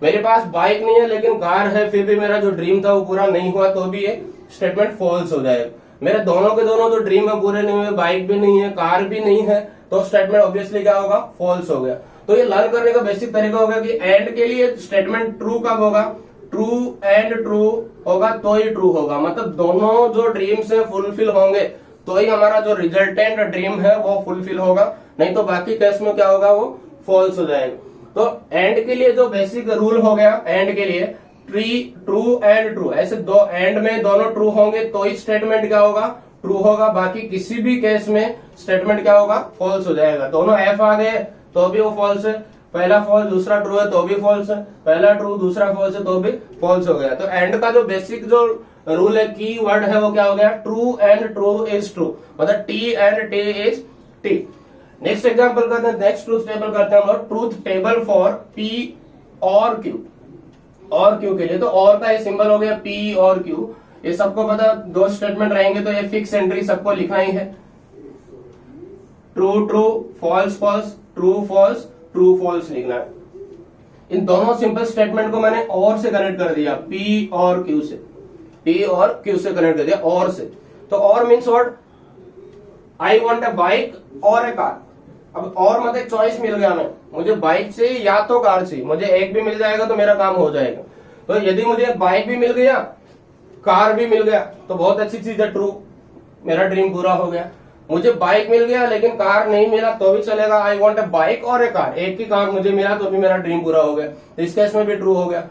मेरे पास बाइक नहीं है लेकिन कार है, फिर भी मेरा जो ड्रीम था वो पूरा नहीं हुआ, तो भी ये स्टेटमेंट फॉल्स हो जाएगा। मेरे दोनों के दोनों जो ड्रीम है पूरे नहीं हुए, बाइक भी नहीं है कार भी नहीं है, तो स्टेटमेंट ऑब्वियसली क्या होगा? फॉल्स हो गया। तो ये लर्न करने का बेसिक तरीका होगा कि एंड के लिए स्टेटमेंट ट्रू कब होगा? ट्रू एंड ट्रू होगा तो ही ट्रू होगा, मतलब दोनों जो ड्रीम्स है फुलफिल होंगे तो ही हमारा जो रिजल्टेंट ड्रीम है वो फुलफिल होगा, नहीं तो बाकी केस में क्या होगा? वो फॉल्स हो जाएगा। तो एंड के लिए जो बेसिक रूल हो गया, एंड के लिए ट्रू एंड ट्रू, ऐसे दो एंड में दोनों ट्रू होंगे तो ही स्टेटमेंट क्या होगा? ट्रू होगा, बाकी किसी भी केस में स्टेटमेंट क्या होगा? फॉल्स हो जाएगा। दोनों एफ आ गए तो भी वो फॉल्स है, पहला फॉल्स दूसरा ट्रू है तो भी फॉल्स है, पहला ट्रू दूसरा फॉल्स है तो भी फॉल्स हो गया। तो एंड का जो बेसिक जो रूल है, की वर्ड है, वो क्या हो गया? True and true is true, मतलब T and T is T. Next example करते हैं, नेक्स्ट ट्रूथ टेबल करते हैं हम लोग, ट्रूथ टेबल फॉर P और Q। और Q के लिए तो और का ये सिंबल हो गया P और Q, ये सबको पता, दो स्टेटमेंट रहेंगे तो ये फिक्स एंट्री सबको लिखना ही है, true true, false false, true false, true false लिखना है। इन दोनों सिंपल स्टेटमेंट को मैंने और से कनेक्ट कर दिया, P और Q से, P और Q से कनेक्ट कर दिया, और से। तो और means what? I want a bike और ए कार। अब और मतलब एक चॉइस मिल गया, मैं मुझे बाइक चाहिए या तो कार चाहिए, मुझे एक भी मिल जाएगा तो मेरा काम हो जाएगा। तो यदि मुझे बाइक भी मिल गया कार भी मिल गया तो बहुत अच्छी चीज है, ट्रू, मेरा ड्रीम पूरा हो गया। मुझे बाइक मिल गया लेकिन कार नहीं मिला तो भी चलेगा, आई वॉन्ट अ बाइक और ए कार, एक ही काम मुझे मिला तो भी मेरा ड्रीम पूरा हो गया, तो इस केस में भी ट्रू हो गया।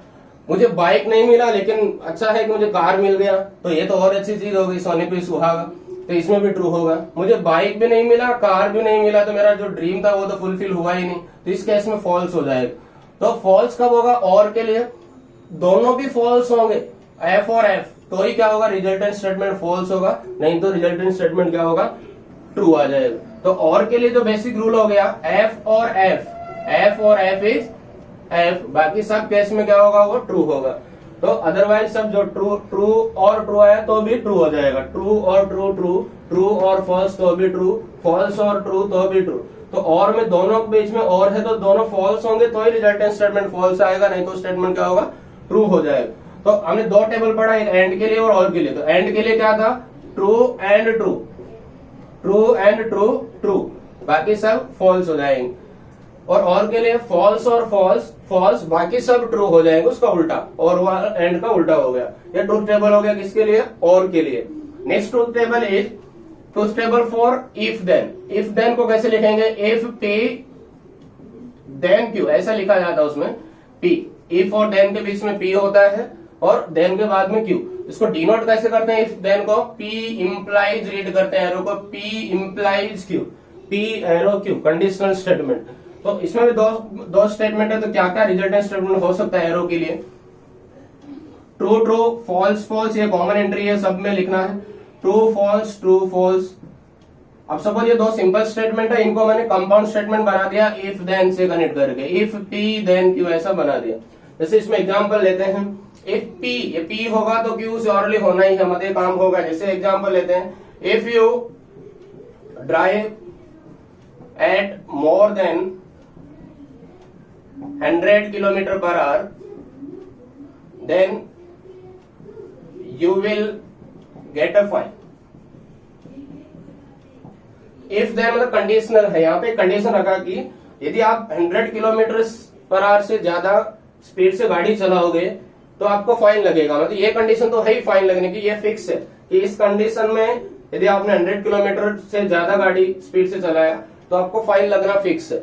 मुझे बाइक नहीं मिला लेकिन अच्छा है कि मुझे कार मिल गया, तो ये तो और अच्छी चीज होगी, सोने पे सुहागा, तो इसमें भी ट्रू होगा। मुझे बाइक भी नहीं मिला कार भी नहीं मिला तो मेरा जो ड्रीम था वो तो फुलफिल हुआ ही नहीं, तो इस केस में फॉल्स हो जाएगा। तो फॉल्स कब होगा? और के लिए दोनों भी फॉल्स होंगे, एफ और एफ, तो ही क्या होगा? रिजल्टेंट स्टेटमेंट फॉल्स होगा, नहीं तो रिजल्टेंट स्टेटमेंट क्या होगा? ट्रू आ जाएगा। तो और के लिए जो बेसिक रूल हो गया, एफ और एफ, एफ और एफ इज एफ, बाकी सब केस में क्या होगा? वो ट्रू होगा। तो अदरवाइज सब जो ट्रू और ट्रू आया तो भी ट्रू हो जाएगा, ट्रू और ट्रू ट्रू, ट्रू और फॉल्स तो भी ट्रू, फॉल्स और ट्रू तो भी ट्रू। तो और में दोनों के बीच में और है तो दोनों फॉल्स होंगे तो ही रिजल्टेंट स्टेटमेंट फॉल्स आएगा, नहीं तो स्टेटमेंट क्या होगा? ट्रू हो जाएगा। तो हमने दो टेबल पढ़ा, एक एंड के लिए और ऑल के लिए। तो एंड के लिए क्या था? True and true, true and true true, बाकी सब फॉल्स हो जाएंगे। और के लिए फॉल्स और फॉल्स फॉल्स, बाकी सब ट्रू हो जाएंगे, उसका उल्टा, और एंड का उल्टा हो गया। ये ट्रूथ टेबल हो गया किसके लिए? और के लिए। Next truth table is truth table for if then. If then को कैसे लिखेंगे? इफ P देन Q, ऐसा लिखा जाता है उसमें P, इफ और देन के बीच में P होता है और देन के बाद में Q। इसको डिनोट कैसे करते हैं? इफ देन को P इंप्लाइज रीड करते हैं, एरो को P implies Q, P arrow Q, conditional statement. तो इसमें भी दो स्टेटमेंट है, तो क्या क्या रिजल्टेंट स्टेटमेंट हो सकता है एरो के लिए? ट्रू ट्रू, फॉल्स फॉल्स, ये कॉमन एंट्री है, सब में लिखना है, ट्रू फॉल्स ट्रू फॉल्स, अब सपोज ये दो सिंपल स्टेटमेंट है, इनको मैंने कंपाउंड स्टेटमेंट बना दिया इफ देन से कनेक्ट करके, इफ पी देन क्यू ऐसा बना दिया। जैसे इसमें एग्जांपल लेते हैं, इफ पी, ये पी होगा तो क्यू श्योरली होना ही है, मतलब काम होगा। जैसे एग्जांपल लेते हैं, if you drive at more than 100 kilometre per hour then you will get a fine. If then मतलब कंडीशनल है, यहाँ पे कंडीशन रखा कि यदि आप 100 किलोमीटर पर आवर से ज्यादा स्पीड से गाड़ी चलाओगे तो आपको फाइन लगेगा। मतलब ये कंडीशन तो है ही फाइन लगने की, ये फिक्स है कि इस कंडीशन में यदि आपने 100 किलोमीटर से ज्यादा गाड़ी स्पीड से चलाया तो आपको फाइन लगना फिक्स है।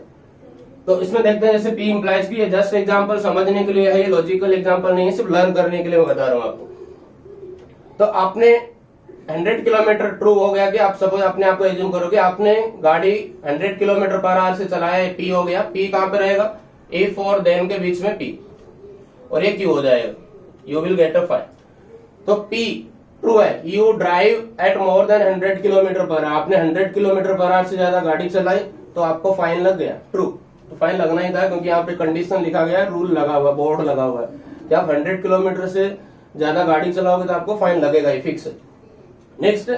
तो इसमें देखते हैं, जैसे पी इंप्लाइज की, जस्ट एग्जांपल समझने के लिए है, ये लॉजिकल एग्जांपल नहीं है, सिर्फ लर्न करने के लिए मैं बता रहा हूं आपको। तो आपने 100 किलोमीटर ट्रू हो गया कि आप सपोज अपने आप को एज्यूम करो कि आपने गाड़ी 100 किलोमीटर पर आवर से चलाया, पी हो गया। पी कहां पे रहेगा, इफ और देन के बीच में पी, और ये क्यू हो जाएगा, you will get a fine. तो पी ट्रू है, you drive at more than 100 kilometre per our, आपने 100 किलोमीटर पर आवर से ज्यादा गाड़ी चलाई तो आपको फाइन लग गया, ट्रू। तो फाइन लगना ही था क्योंकि यहाँ पे कंडीशन लिखा गया है, रूल लगा हुआ, बोर्ड लगा हुआ है कि आप 100 किलोमीटर से ज्यादा गाड़ी चलाओगे तो आपको फाइन लगेगा, ये फिक्स है। नेक्स्ट,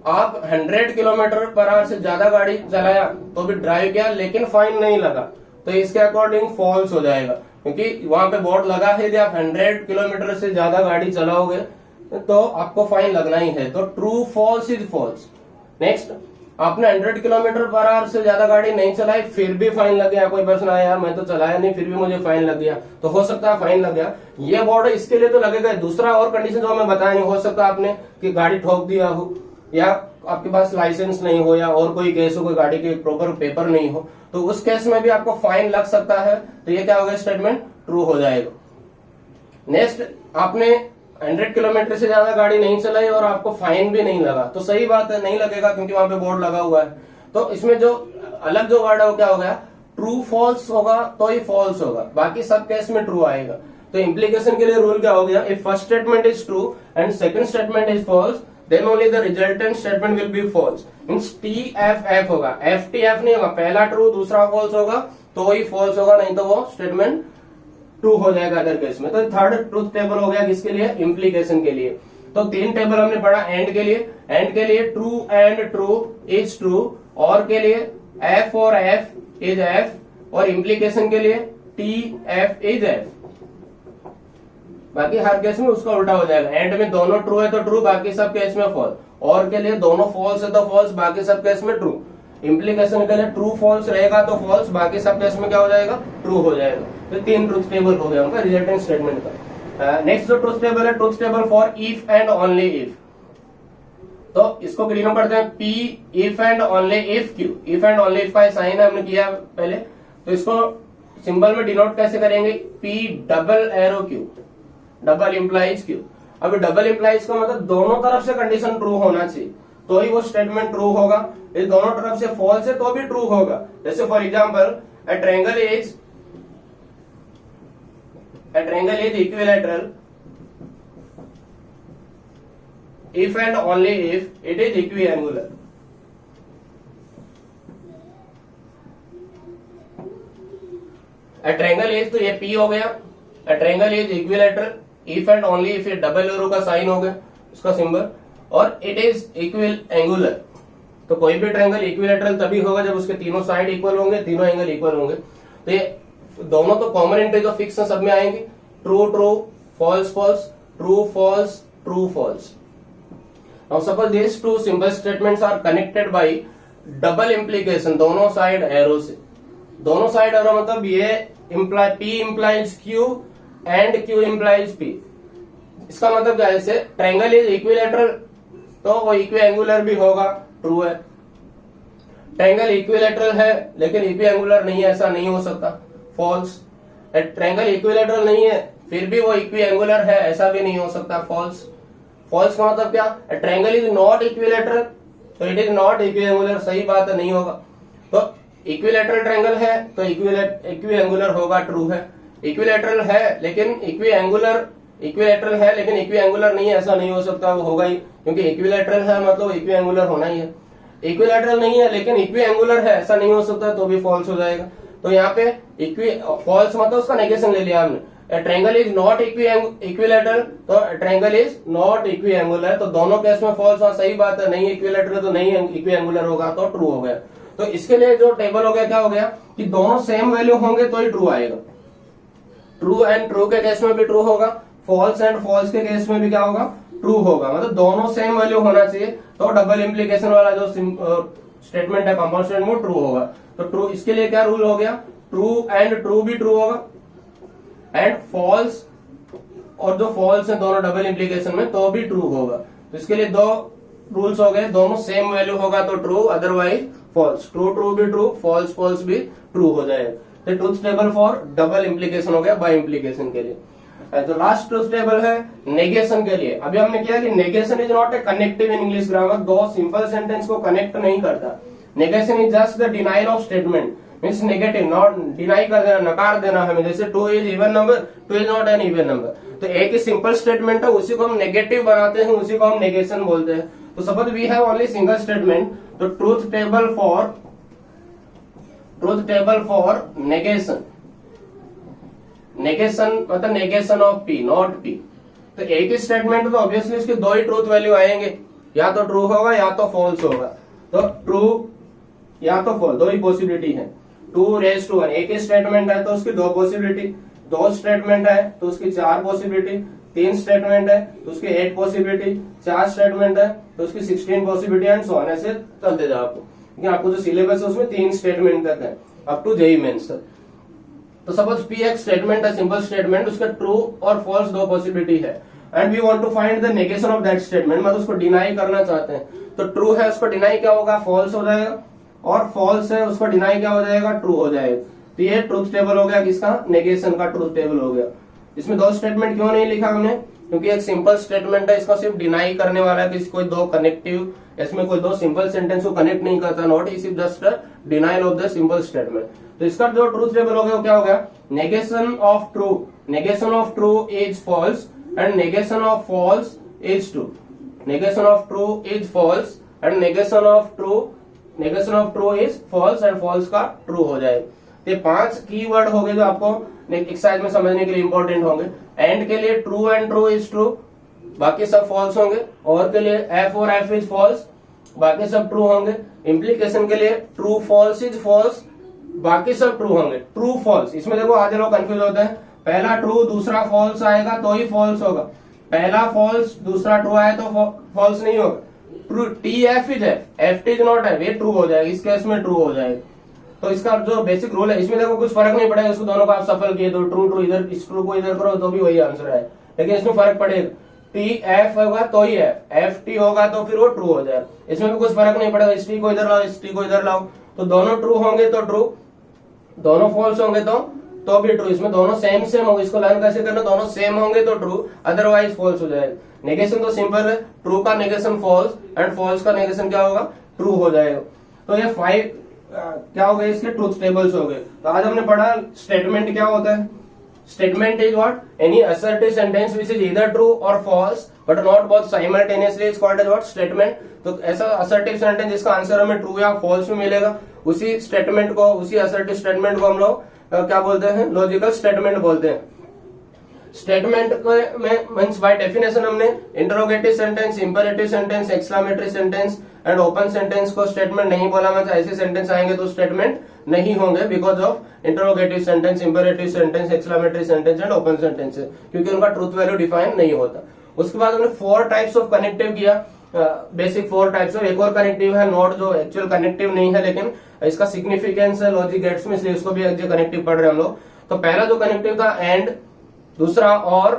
आप 100 किलोमीटर पर आवर से ज्यादा गाड़ी चलाया तो भी ड्राइव किया लेकिन फाइन नहीं लगा, तो इसके अकॉर्डिंग फॉल्स हो जाएगा, क्योंकि वहां पे बोर्ड लगा है यदि आप 100 किलोमीटर से ज्यादा गाड़ी चलाओगे तो आपको फाइन लगना ही है। तो true false is false. Next, आपने 100 किलोमीटर पर आवर से ज्यादा गाड़ी नहीं चलाई फिर भी फाइन लग गया। कोई पर्सन आया, यार मैं तो चलाया नहीं फिर भी मुझे फाइन लग गया, तो हो सकता है फाइन लग गया, ये बोर्ड इसके लिए तो लगेगा। दूसरा और कंडीशन जो हमें बताया नहीं, हो सकता है आपने कि गाड़ी ठोक दिया हो, या आपके पास लाइसेंस नहीं हो, या और कोई केस हो, कोई गाड़ी के प्रॉपर पेपर नहीं हो, तो उस केस में भी आपको फाइन लग सकता है। तो ये क्या होगा, स्टेटमेंट ट्रू हो जाएगा। नेक्स्ट, आपने 100 किलोमीटर से ज्यादा गाड़ी नहीं चलाई और आपको फाइन भी नहीं लगा, तो सही बात है, नहीं लगेगा क्योंकि वहां पे बोर्ड लगा हुआ है। तो इसमें जो अलग जो वर्ड है वो क्या हो गया, ट्रू फॉल्स होगा तो ही फॉल्स होगा, बाकी सब केस में ट्रू आएगा। तो इम्प्लीकेशन के लिए रूल क्या हो गया, if first statement is true and second statement is false then only the resultant statement will be false. Means TFF होगा, FTF नहीं होगा, पहला ट्रू दूसरा फॉल्स होगा तो ही फॉल्स होगा, नहीं तो वो स्टेटमेंट ट्रू हो जाएगा अदर केस में। तो थर्ड ट्रूथ टेबल हो गया किसके लिए, इम्प्लीकेशन के लिए। तो 3 टेबल हमने पढ़ा एंड के लिए। एंड के लिए true and true is true, और के लिए F और F इज F, और इम्प्लीकेशन के लिए TF इज F। बाकी हर केस में उसका उल्टा हो जाएगा, एंड में दोनों ट्रू है तो ट्रू, बाकी सब केस में फॉल्स, और के लिए दोनों फॉल्स है तो फॉल्स, बाकी सब केस में ट्रू। इम्प्लीकेशन के लिए ट्रू फॉल्स रहेगा तो फॉल्स, बाकी सब केस में क्या हो जाएगा, ट्रू हो जाएगा। तो 3 ट्रूथ टेबल हो गया उनका रिजल्टेंट स्टेटमेंट का। नेक्स्ट जो ट्रूथ टेबल है, truth table for if and only if. तो इसको क्लीन करते हैं, P if and only if Q। If and only if का साइन है, हमने किया पहले, तो इसको सिंबल में डिनोट कैसे करेंगे, P double arrow Q, double implies Q। अब डबल इंप्लाइज का मतलब दोनों तरफ से कंडीशन ट्रू होना चाहिए तो ही वो स्टेटमेंट ट्रू होगा, ये दोनों तरफ से फॉल्स है तो भी ट्रू होगा। जैसे for example, a triangle is equilateral if and only if it is equiangular। a triangle is, तो ये P हो गया, a triangle is equilateral if and only if, ये डबल एरो का साइन हो गया उसका सिंबल, और इट इज इक्विएंगुलर। तो कोई भी ट्रायंगल इक्विलेटरल तभी होगा जब उसके तीनों साइड इक्वल होंगे, तीनों एंगल इक्वल होंगे। तो ये दोनों तो कॉमन इंट्री तो फिक्स है, सब में आएंगे, true true, false false, true false, true false. Now suppose this two simple statements are connected by double implication, दोनों साइड एरो से। दोनों साइड एरो मतलब ये imply P implies Q and Q implies P। इसका मतलब क्या है, जैसे ट्रायंगल इज इक्विलेटरल तो वो इक्विएंगुलर भी होगा, ट्रू है। ट्रायंगल इक्विलेटरल है लेकिन इक्विएंगुलर नहीं है, ऐसा नहीं हो सकता, फॉल्स। ट्रायंगल इक्विलेटरल नहीं है फिर भी वो इक्विएंगुलर है, ऐसा भी नहीं हो सकता, फॉल्स। फॉल्स का मतलब क्या, ट्रायंगल इज नॉट इक्विलेटरल तो इट इज नॉट इक्विएंगुलर, सही बात है, नहीं होगा। तो इक्विलेटरल ट्रायंगल है तो इक्विएंगुलर होगा, ट्रू है। इक्विलेटरल है लेकिन इक्विलेटरल है लेकिन इक्विएंगुलर नहीं है, ऐसा नहीं हो सकता, वो होगा ही, क्योंकि इक्विलेटरल है मतलब इक्विएंगुलर होना ही है। इक्विलैटरल नहीं है लेकिन इक्वी एंगुलर है, ऐसा नहीं हो सकता, तो भी फॉल्स हो जाएगा। तो यहाँ पे इक्वी फॉल्स मतलब उसका नेगेशन ले लिया हमने। ट्रायंगल इज नॉट इक्विलैटरल, तो triangle is not equi angular, तो दोनों केस में फॉल्स। हाँ सही बात है, नहीं इक्विलैटरल तो नहीं इक्वी एंगुलर होगा, तो ट्रू हो गया। तो इसके लिए जो टेबल हो गया क्या हो गया कि दोनों सेम वैल्यू होंगे तो ही ट्रू आएगा। ट्रू एंड ट्रू के केस में भी ट्रू होगा, फॉल्स एंड फॉल्स के केस में भी क्या होगा, ट्रू होगा। मतलब दोनों सेम वैल्यू होना चाहिए, तो डबल इम्प्लीकेशन वाला जो स्टेटमेंट है कंपाउंड स्टेटमेंट वो ट्रू होगा। तो ट्रू, इसके लिए क्या रूल हो गया, ट्रू एंड ट्रू भी ट्रू होगा, एंड फॉल्स और जो फॉल्स है दोनों डबल इम्प्लीकेशन में तो भी ट्रू होगा। तो इसके लिए दो रूल्स हो गए, दोनों सेम वैल्यू होगा तो true, otherwise false. True true भी ट्रू, फॉल्स फॉल्स भी ट्रू हो जाएगा। तो truth table for double implication हो गया बाय इम्प्लीकेशन के लिए। तो लास्ट ट्रूथ टेबल है नेगेशन के लिए। अभी हमने किया कि negation is not a connective in English grammar, दो सिंपल सेंटेंस को कनेक्ट नहीं करता। Negation is just the denial of statement, means negative, not deny कर देना, नकार देना हमें। जैसे 2 is even number, 2 is not an even number, तो एक ही सिंपल स्टेटमेंट है, उसी को हम नेगेटिव बनाते हैं, उसी को हम नेगेशन बोलते हैं। तो suppose we have only single statement, तो truth table for negation, negation मतलब negation of P, not P. तो एक ही स्टेटमेंट तो ऑब्वियसली इसके दो ही ट्रूथ वैल्यू आएंगे, या तो ट्रू होगा या तो फॉल्स होगा। तो ट्रू या तो फॉल्स, दो ही पॉसिबिलिटी है। 2 एक ही स्टेटमेंट है तो उसकी दो पॉसिबिलिटी, 2 स्टेटमेंट है तो उसकी 4 पॉसिबिलिटी, 3 स्टेटमेंट है तो उसकी 8 पॉसिबिलिटी, 4 स्टेटमेंट है तो उसकी 16 पॉसिबिलिटी, एंड सो ऑन। ऐसे चलते जाओ आपको, क्योंकि आपको जो सिलेबस है उसमें 3 स्टेटमेंट तक है, अप टू जेईई मेंस तक। तो सपोज पी एक स्टेटमेंट है, सिंपल स्टेटमेंट, उसका ट्रू और फॉल्स दो पॉसिबिलिटी है, and we want to find the negation of that statement, मतलब उसको डिनाई करना चाहते हैं। तो ट्रू है उसको डिनाई क्या होगा, फॉल्स हो जाएगा, और फॉल्स है उसको डिनाई क्या हो जाएगा, ट्रू हो जाएगा। तो ये ट्रूथ टेबल हो गया किसका, नेगेशन का ट्रूथ टेबल हो गया। इसमें दो स्टेटमेंट क्यों नहीं लिखा हमने, क्योंकि एक सिंपल स्टेटमेंट है, इसका सिर्फ डिनाई करने वाला है, कि कोई दो कनेक्टिव, इसमें कोई दो सिंपल सेंटेंस को कनेक्ट नहीं करता, not is just denial of the simple statement. तो इसका जो ट्रूथ टेबल हो गया वो क्या हो गया, negation of true is false and negation of false is true, negation of true is false and negation of true is false, and false का ट्रू हो जाए। ये 5 कीवर्ड हो गए जो आपको एक्सरसाइज में समझने के लिए इंपॉर्टेंट होंगे। एंड के लिए true and true is true, बाकी सब फॉल्स होंगे। और के लिए एफ और एफ इज फॉल्स, बाकी सब ट्रू होंगे। इम्प्लीकेशन के लिए ट्रू फॉल्स इज फॉल्स, बाकी सब ट्रू होंगे। ट्रू फॉल्स, इसमें देखो आधे लोग कंफ्यूज होते हैं, पहला ट्रू दूसरा फॉल्स आएगा तो ही फॉल्स होगा, पहला फॉल्स दूसरा ट्रू आए तो फॉल्स नहीं होगा। True T F is F T is not F, ये ट्रू हो जाएगा, इस केस में ट्रू हो जाएगा। तो इसका जो बेसिक रूल है, इसमें देखो कुछ फर्क नहीं पड़ेगा, इसको दोनों को आप सफल किए तो ट्रू इधर, इस ट्रू को इधर करो तो भी वही आंसर है, लेकिन इसमें फर्क पड़ेगा। टी एफ होगा तो ही एफ टी होगा तो फिर वो ट्रू हो जाएगा, इसमें भी कुछ फर्क नहीं पड़ेगा। इस टी को इधर लाओ, इस टी को इधर लाओ, तो दोनों ट्रू होंगे तो ट्रू, दोनों फॉल्स होंगे तो भी ट्रू। इसमें दोनों सेम होंगे, इसको लर्न कैसे करना, दोनों सेम होंगे तो ट्रू, अदरवाइज फॉल्स हो जाएगा। नेगेशन तो सिंपल है, ट्रू का नेगेशन फॉल्स एंड फॉल्स का नेगेशन क्या होगा, ट्रू हो जाएगा। तो ये 5 क्या हो गए, इसके ट्रूथ टेबल्स हो गए। तो आज हमने पढ़ा स्टेटमेंट क्या होता है। Statement is what, any assertive sentence which is either true और false but not both simultaneously is called as what, statement. तो ऐसा असर्टिव सेंटेंस जिसका आंसर हमें ट्रू या फॉल्स में मिलेगा, उसी स्टेटमेंट को, उसी असर्टिव स्टेटमेंट को हम लोग क्या बोलते हैं, लॉजिकल स्टेटमेंट बोलते हैं। स्टेटमेंट में मींस बाय डेफिनेशन हमने interrogative sentence, imperative sentence, exclamatory sentence and open sentence को स्टेटमेंट नहीं बोला। मतलब ऐसे सेंटेंस आएंगे तो स्टेटमेंट नहीं होंगे, because of interrogative sentence, imperative sentence, exclamatory sentence and open sentence, क्योंकि उनका ट्रूथ वैल्यू डिफाइन नहीं होता। उसके बाद हमने 4 टाइप्स ऑफ कनेक्टिव किया, बेसिक 4 टाइप्स ऑफ। एक और कनेक्टिव है नोट, जो एक्चुअल कनेक्टिव नहीं है लेकिन इसका सिग्निफिकेंस है लॉजिक गेट्स में, इसलिए उसको भी कनेक्टिव पढ़ रहे हैं हम लोग। तो पहला जो कनेक्टिव था एंड, दूसरा और,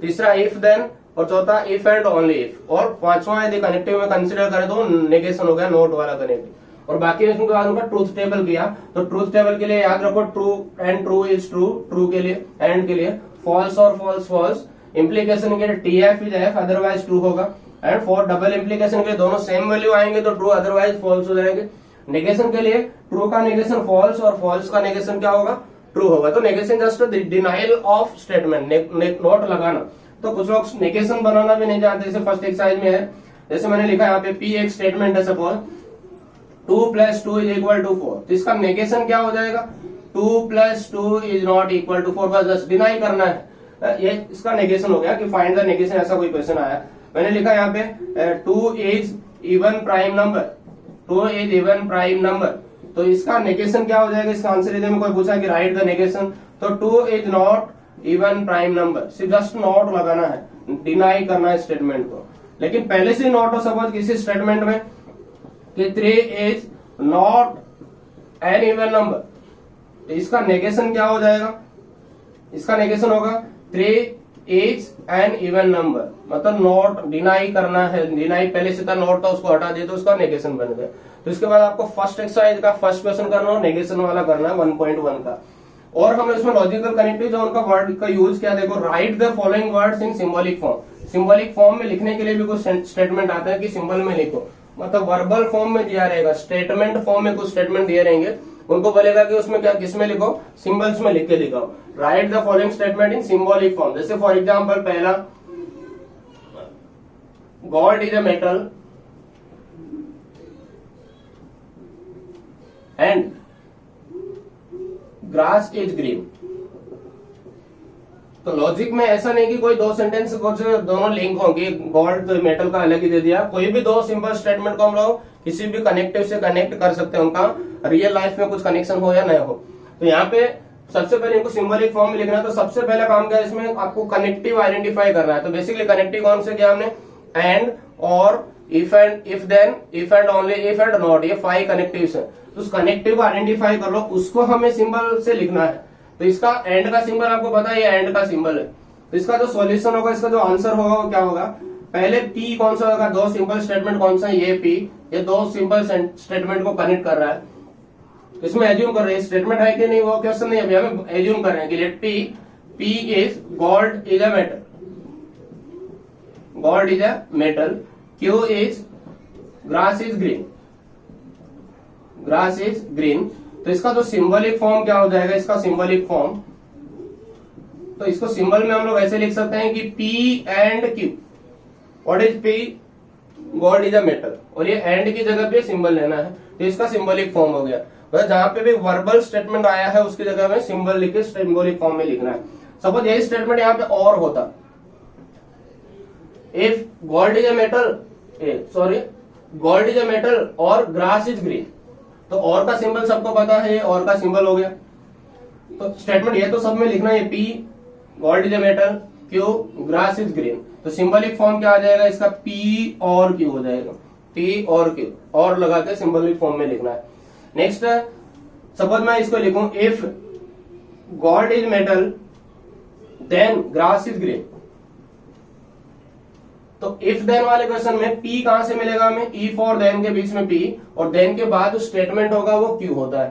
तीसरा इफ देन, और चौथा इफ एंड ओनली इफ, और पांचवा यदि कनेक्टिव में कंसीडर करें तो नेगेशन हो गया, नोट वाला कनेक्टिव। और बाकी इसके बाद उनका ट्रूथ टेबल किया। तो ट्रूथ टेबल के लिए याद रखो true and true is true, true के लिए, एंड के लिए फॉल्स और फॉल्स फॉल्स। इम्प्लीकेशन के लिए T F is F, otherwise true होगा। एंड फॉर डबल इम्प्लीकेशन के लिए दोनों सेम वैल्यू आएंगे तो ट्रू, अदरवाइज फॉल्स हो जाएंगे। नेगेशन के लिए ट्रू का नेगेशन फॉल्स और फॉल्स का नेगेशन क्या होगा, ट्रू होगा। तो negation just denial of statement, note लगाना। तो कुछ लोग नेगेशन बनाना भी नहीं जानते, जैसे फर्स्ट एक्सरसाइज में है, जैसे मैंने लिखा यहाँ पे पी एक स्टेटमेंट है, सपोज 2 + 2 = 4, तो इसका नेगेशन क्या हो जाएगा, 2 + 2 = = 4, बस जस्ट डिनाई करना है। ये इसका नेगेशन हो गया कि फाइंड द नेगेशन, ऐसा कोई क्वेश्चन आया। मैंने लिखा यहाँ पे 2 is even prime number, 2 is even prime number, तो इसका नेगेशन क्या हो जाएगा, इसका आंसर यदि में कोई पूछा कि राइट द नेगेशन, तो 2 is not even prime number, सिर्फ जस्ट नॉट लगाना है, डिनाई करना है स्टेटमेंट को। लेकिन पहले से नॉट हो, सपोज किसी स्टेटमेंट में कि 3 is not an even number, तो इसका नेगेशन क्या हो जाएगा, इसका नेगेशन होगा 3 इज एन इवन नंबर, मतलब नॉट डिनाई करना है, डिनाई पहले से था नॉट था उसको हटा दिया तो उसका नेगेशन बन गया। तो इसके बाद आपको फर्स्ट एक्सरसाइज का फर्स्ट क्वेश्चन करना है, नेगेशन वाला करना है 1.1 का। और हमने इसमें लॉजिकल कनेक्टिव जो उनका वर्ड का यूज किया, देखो right the following words in symbolic form. Symbolic form में लिखने के लिए भी कुछ स्टेटमेंट आता है कि सिंबल में लिखो, मतलब वर्बल फॉर्म में दिया रहेगा, स्टेटमेंट फॉर्म में कुछ स्टेटमेंट दिए रहेंगे, उनको बोलेगा कि उसमें क्या किसमें लिखो, सिंबल्स में लिख के लिखो। Right the following statement in symbolic form, जैसे फॉर एग्जांपल पहला, God is a metal and grass is green. तो लॉजिक में ऐसा नहीं कि कोई दो सेंटेंस कुछ दोनों लिंक होंगे, गॉड तो मेटल का अलग ही दे दिया, कोई भी दो सिंपल स्टेटमेंट को हम लोग किसी भी कनेक्टिव से कनेक्ट कर सकते हैं, उनका रियल लाइफ में कुछ कनेक्शन हो या नहीं हो। तो यहाँ पे सबसे पहले इनको सिंबॉलिक फॉर्म में लिखना है, तो सबसे पहला काम क्या है, इसमें आपको कनेक्टिव आइडेंटिफाई करना है। तो बेसिकली कनेक्टिव कौन से किया हमने, एंड, और, if and, if then, if and only, if and not, ये 5 कनेक्टिव्स है। तो उस कनेक्टिव को आइडेंटिफाई कर लो, उसको हमें सिंबल से लिखना है। तो इसका एंड का सिंबल आपको पता है, ये एंड का सिंबल है। तो इसका जो सॉल्यूशन होगा, इसका जो आंसर होगा वो क्या होगा, पहले पी कौन सा होगा, दो सिंपल स्टेटमेंट कौन सा है, ये पी, ये दो सिंपल स्टेटमेंट को कनेक्ट कर रहा है। इसमें एज्यूम कर रहे हैं स्टेटमेंट है कि नहीं, वो क्वेश्चन नहीं, अभी हमें एज्यूम कर रहे हैं कि let p is gold is a metal, gold is a metal, q is grass is green, grass is green. तो इसका जो सिंबॉलिक फॉर्म क्या हो जाएगा, इसका सिंबॉलिक फॉर्म, तो इसको सिंबल में हम लोग ऐसे लिख सकते हैं कि P and Q, what is P, God is a metal, और ये एंड की जगह पे सिंबल लेना है, तो इसका सिंबॉलिक फॉर्म हो गया। तो जहां पे भी वर्बल स्टेटमेंट आया है उसकी जगह में सिंबल लिख के सिंबॉलिक फॉर्म में लिखना है। सपोज यही स्टेटमेंट यहाँ पे और होता, if gold is a metal, sorry, God is a metal और ग्रास इज ग्रीन, तो और का सिंबल सबको पता है, और का सिंबल हो गया। तो स्टेटमेंट ये तो सब में लिखना है, P God is a metal, Q grass is green. तो सिंबॉलिक फॉर्म क्या आ जाएगा इसका, P और Q हो जाएगा, P और Q, और लगा के सिंबॉलिक फॉर्म में लिखना है। नेक्स्ट सपोज मैं इसको लिखूं, if gold is metal then grass is green. तो इफ देन वाले क्वेश्चन में P कहां से मिलेगा हमें, इफ और देन के बीच में P, और देन के बाद जो स्टेटमेंट होगा वो Q होता है।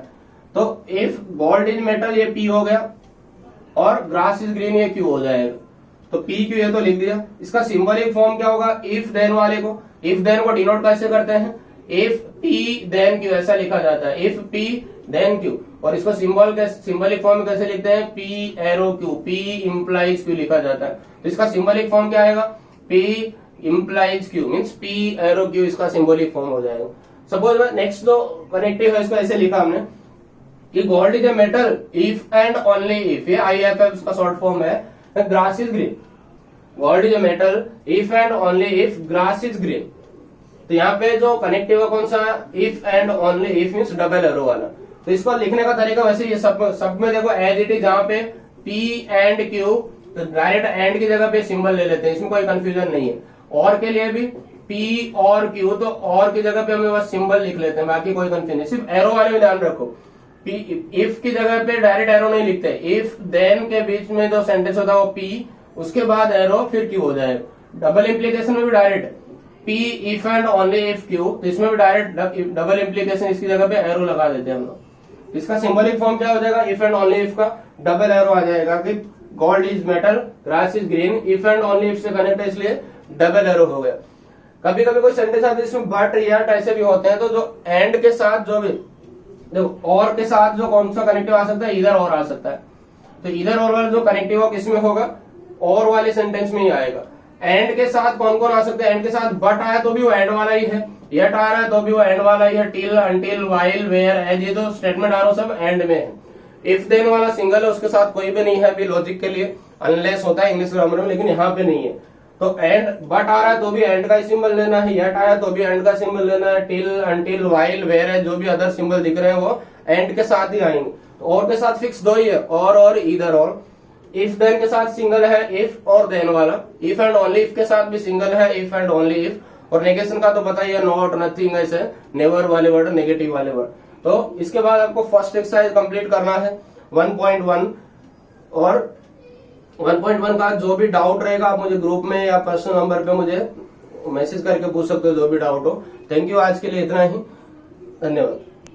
तो इफ गॉड इज मेटल ये P हो गया, और ग्रास इज ग्रीन ये Q हो जाएगा। तो P Q ये तो लिख दिया। इसका सिंबॉलिक फॉर्म क्या होगा, इफ देन वाले को, इफ देन को डिनोट कैसे करते हैं, इफ P देन Q ऐसा लिखा जाता है, इफ P देन Q। और इसको सिंबॉलिक फॉर्म में कैसे लिखते हैं, P arrow Q, P implies Q लिखा जाता है। तो इसका सिंबॉलिक फॉर्म क्या आएगा, P implies Q means P arrow Q, इसका सिंबॉलिक फॉर्म हो जाएगा। सपोज नेक्स्ट जो कनेक्टिव है इसको ऐसे लिखा हमने कि God is a metal if and only if, ये IFF का शॉर्ट फॉर्म है, grass is green, God is a metal if and only if grass is green. तो यहाँ पे जो कनेक्टिव है कौन सा, if and only if means double arrow वाला। तो इसको लिखने का तरीका वैसे ये सब में देखो एज इट इज, जहाँ पे P एंड Q, तो डायरेक्ट एंड की जगह पे सिंबल ले लेते हैं, इसमें कोई कंफ्यूजन नहीं है। और के लिए भी P और Q, तो और की जगह पे हमें बस सिंबल लिख लेते हैं, बाकी कोई कंफ्यूजन नहीं। सिर्फ एरो वाले में ध्यान रखो, इफ की जगह पे डायरेक्ट एरो नहीं लिखते, इफ देन के बीच में जो सेंटेंस होता है वो P, उसके बाद एरो फिर Q हो जाएगा। डबल इम्प्लीकेशन में भी direct P if and only if Q, तो इसमें भी डायरेक्ट डबल इम्प्लीकेशन, इसकी जगह पे एरो लगा देते हैं हम लोग। इसका सिंबॉलिक फॉर्म क्या हो जाएगा, इफ एंड ओनली इफ का डबल एरो आ जाएगा कि God is metal, grass is green, if and only if से कनेक्ट है इसलिए डबल एरो हो गया। कभी कभी कोई सेंटेंस आते हैं इसमें बट यट ऐसे भी होते हैं, तो जो एंड के साथ जो भी, देखो और के साथ जो कौन सा कनेक्टिव आ सकता है, इधर और आ सकता है। तो इधर और वाला जो कनेक्टिव हो किसमें होगा, और वाले सेंटेंस में ही आएगा। एंड के साथ कौन कौन आ सकते हैं, एंड के साथ बट आया तो भी वो एंड वाला ही है, येट आ रहा है तो भी वो एंड वाला ही है, till, until, while, where, as, ये जो स्टेटमेंट आ रहा है सब एंड में है। इफ देन वाला सिंगल है, उसके साथ कोई भी नहीं है अभी लॉजिक के लिए, अनलेस होता है इंग्लिश ग्रामर में, लेकिन यहाँ पे नहीं है। तो एंड बट आ रहा है तो भी एंड का सिंबल लेना है, येट आया तो भी एंड का सिंबल लेना है, टिल, अनटिल, वाइल, वेयर है, जो भी अदर सिंबल दिख रहे हैं वो एंड के साथ ही आएंगे। तो और के साथ फिक्स दो ही है, और ईदर और। इफ देन के साथ सिंगल है इफ और देन वाला, इफ एंड ओनली इफ के साथ भी सिंगल है इफ एंड ओनली इफ, और नेगेशन का तो बताइए नॉट, नथिंग, ऐसे नेवर वाले वर्ड, नेगेटिव वाले वर्ड। तो इसके बाद आपको फर्स्ट एक्सरसाइज कंप्लीट करना है 1.1, और 1.1 का जो भी डाउट रहेगा आप मुझे ग्रुप में या पर्सनल नंबर पे मुझे मैसेज करके पूछ सकते हो, जो भी डाउट हो। थैंक यू, आज के लिए इतना ही, धन्यवाद।